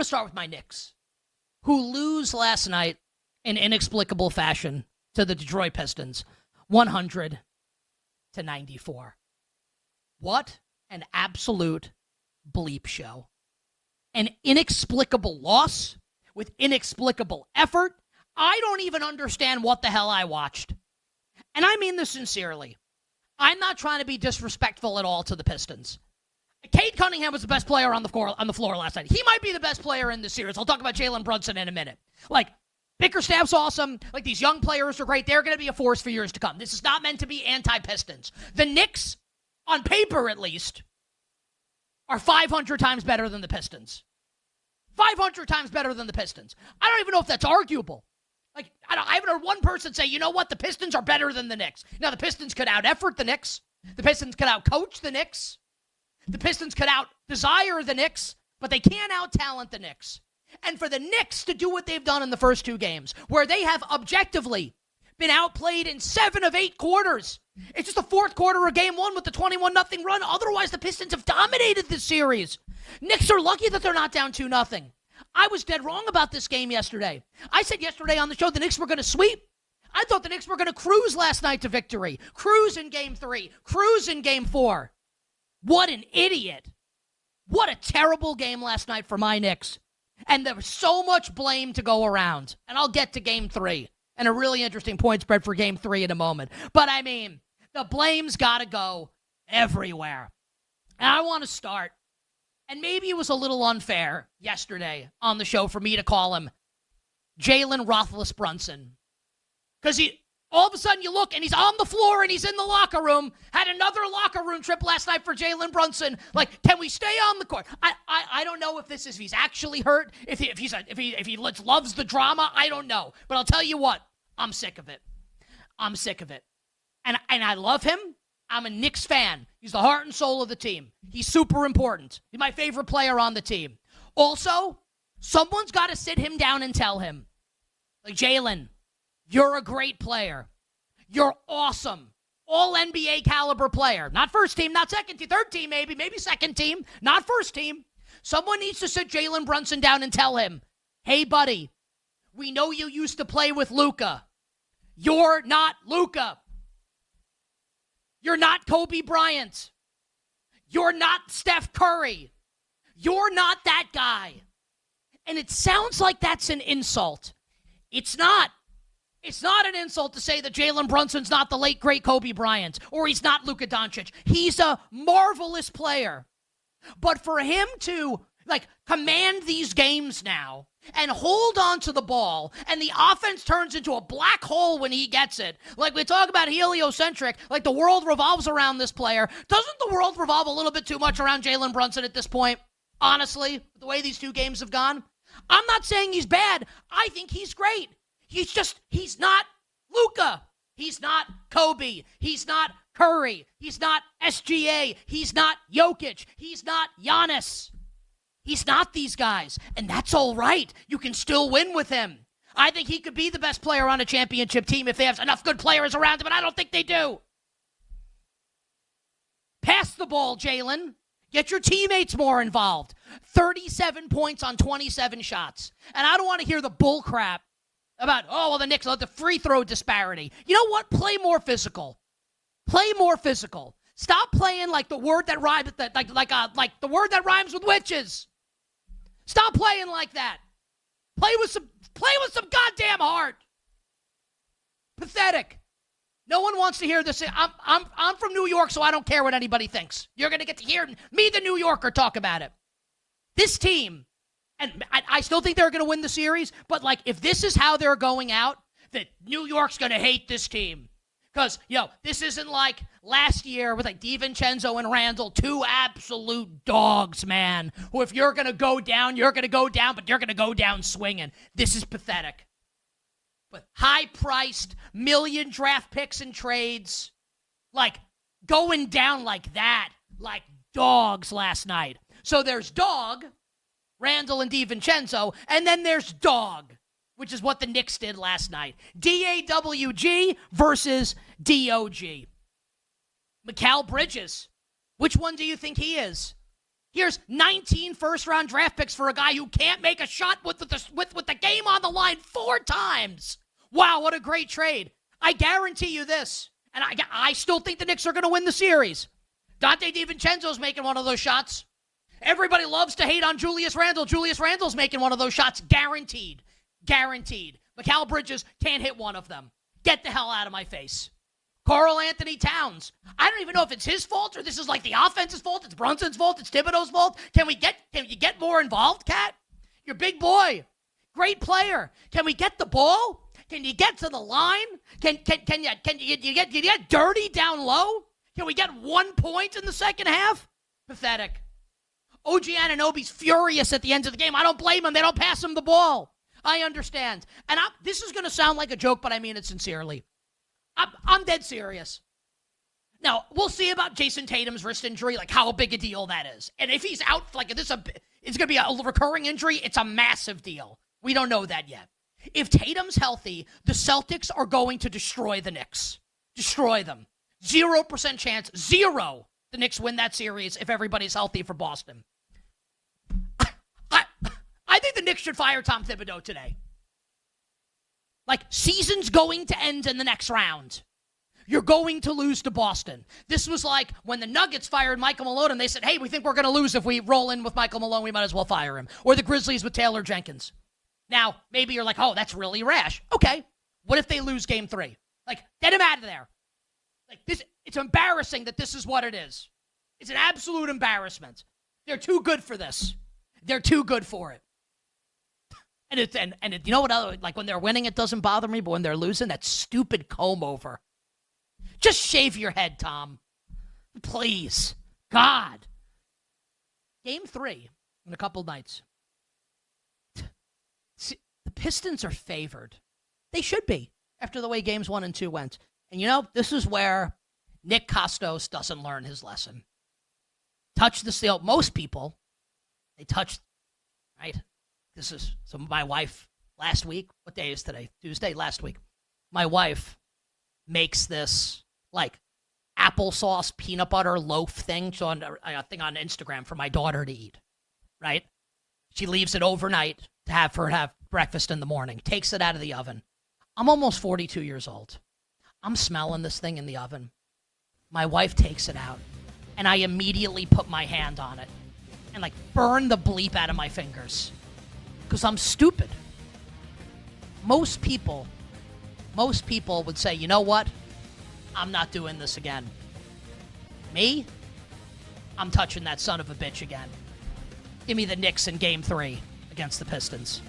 to start with my Knicks, who lose last night in inexplicable fashion to the Detroit Pistons, 100-94. What an absolute bleep show. An inexplicable loss with inexplicable effort. I don't even understand what the hell I watched. And I mean this sincerely. I'm not trying to be disrespectful at all to the Pistons. Cade Cunningham was the best player on the floor last night. He might be the best player in the series. I'll talk about Jalen Brunson in a minute. Like, Bickerstaff's awesome. Like, these young players are great. They're going to be a force for years to come. This is not meant to be anti-Pistons. The Knicks, on paper at least, are 500 times better than the Pistons. 500 times better than the Pistons. I don't even know if that's arguable. Like, I haven't heard one person say, you know what, the Pistons are better than the Knicks. Now, the Pistons could out-effort the Knicks. The Pistons could out-coach the Knicks. The Pistons could out-desire the Knicks, but they can't out-talent the Knicks. And for the Knicks to do what they've done in the first two games, where they have objectively been outplayed in 7 of 8 quarters. It's just the fourth quarter of game 1 with the 21-0 run. Otherwise, the Pistons have dominated this series. Knicks are lucky that they're not down 2-0. I was dead wrong about this game yesterday. I said yesterday on the show the Knicks were going to sweep. I thought the Knicks were going to cruise last night to victory. Cruise in game 3. Cruise in game 4. What an idiot. What a terrible game last night for my Knicks. And there was so much blame to go around. And I'll get to game 3 and a really interesting point spread for game 3 in a moment. But, I mean, the blame's got to go everywhere. And I want to start, and maybe it was a little unfair yesterday on the show for me to call him Jalen Rothless Brunson. Because all of a sudden you look, and he's on the floor, and he's in the locker room. Had another locker room trip last night for Jalen Brunson. Like, can we stay on the court? I don't know if he's actually hurt, if he loves the drama. I don't know. But I'll tell you what, I'm sick of it. I'm sick of it. And I love him. I'm a Knicks fan. He's the heart and soul of the team. He's super important. He's my favorite player on the team. Also, someone's got to sit him down and tell him, like, Jalen, you're a great player. You're awesome. All NBA caliber player. Not first team, not second team, third team maybe second team, not first team. Someone needs to sit Jalen Brunson down and tell him, hey, buddy, we know you used to play with Luka. You're not Luka. You're not Kobe Bryant. You're not Steph Curry. You're not that guy. And it sounds like that's an insult. It's not. It's not an insult to say that Jalen Brunson's not the late, great Kobe Bryant, or he's not Luka Doncic. He's a marvelous player. But for him to, command these games now and hold on to the ball, and the offense turns into a black hole when he gets it. Like, we talk about heliocentric, like the world revolves around this player. Doesn't the world revolve a little bit too much around Jalen Brunson at this point? Honestly, the way these two games have gone. I'm not saying he's bad. I think he's great. He's not Luka. He's not Kobe. He's not Curry. He's not SGA. He's not Jokic. He's not Giannis. He's not these guys, and that's all right. You can still win with him. I think he could be the best player on a championship team if they have enough good players around him, but I don't think they do. Pass the ball, Jalen. Get your teammates more involved. 37 points on 27 shots. And I don't want to hear the bull crap about, the Knicks, the free throw disparity. You know what? Play more physical. Play more physical. Stop playing like the word that rhymes, like the word that rhymes with witches. Stop playing like that. Play with some goddamn heart. Pathetic. No one wants to hear this. I'm from New York, so I don't care what anybody thinks. You're going to get to hear me, the New Yorker, talk about it. This team, and I still think they're going to win the series, but if this is how they're going out, that New York's going to hate this team. Because, this isn't like last year with DiVincenzo and Randall, two absolute dogs, man, who if you're going to go down, you're going to go down, but you're going to go down swinging. This is pathetic. But high-priced, million draft picks and trades, going down like that, like dogs last night. So there's dog, Randall and DiVincenzo, and then there's dog, which is what the Knicks did last night. DAWG versus DOG. Mikal Bridges, which one do you think he is? Here's 19 first-round draft picks for a guy who can't make a shot with the game on the line 4 times. Wow, what a great trade. I guarantee you this, and I still think the Knicks are going to win the series. Dante DiVincenzo's making one of those shots. Everybody loves to hate on Julius Randle. Julius Randle's making one of those shots. Guaranteed. Guaranteed. Mikal Bridges can't hit one of them. Get the hell out of my face. Karl Anthony Towns. I don't even know if it's his fault or this is like the offense's fault. It's Brunson's fault. It's Thibodeau's fault. Can you get more involved, Cat? You're a big boy. Great player. Can we get the ball? Can you get to the line? Can you get dirty down low? Can we get 1 point in the second half? Pathetic. OG Anunoby's furious at the end of the game. I don't blame him. They don't pass him the ball. I understand. And this is going to sound like a joke, but I mean it sincerely. I'm dead serious. Now, we'll see about Jason Tatum's wrist injury, like how big a deal that is. And if he's out, like if it's going to be a recurring injury, it's a massive deal. We don't know that yet. If Tatum's healthy, the Celtics are going to destroy the Knicks. Destroy them. 0% chance, 0, the Knicks win that series if everybody's healthy for Boston. I think the Knicks should fire Tom Thibodeau today. Like, season's going to end in the next round. You're going to lose to Boston. This was like when the Nuggets fired Michael Malone and they said, hey, we think we're going to lose if we roll in with Michael Malone. We might as well fire him. Or the Grizzlies with Taylor Jenkins. Now, maybe you're like, oh, that's really rash. Okay. What if they lose game 3? Like, get him out of there. Like, it's embarrassing that this is what it is. It's an absolute embarrassment. They're too good for this. They're too good for it. And you know what? Like when they're winning, it doesn't bother me, but when they're losing, that stupid comb over. Just shave your head, Tom. Please. God. Game 3 in a couple nights. See, the Pistons are favored. They should be after the way games 1 and 2 went. And you know, this is where Nick Kostos doesn't learn his lesson. Touch the steel. Most people, they touch, right? So my wife last week, what day is today? Tuesday, last week. My wife makes this like applesauce peanut butter loaf thing on a thing on Instagram for my daughter to eat, right? She leaves it overnight to have breakfast in the morning, takes it out of the oven. I'm almost 42 years old. I'm smelling this thing in the oven. My wife takes it out, and I immediately put my hand on it and like burn the bleep out of my fingers because I'm stupid. Most people would say, you know what? I'm not doing this again. Me? I'm touching that son of a bitch again. Give me the Knicks in Game 3 against the Pistons.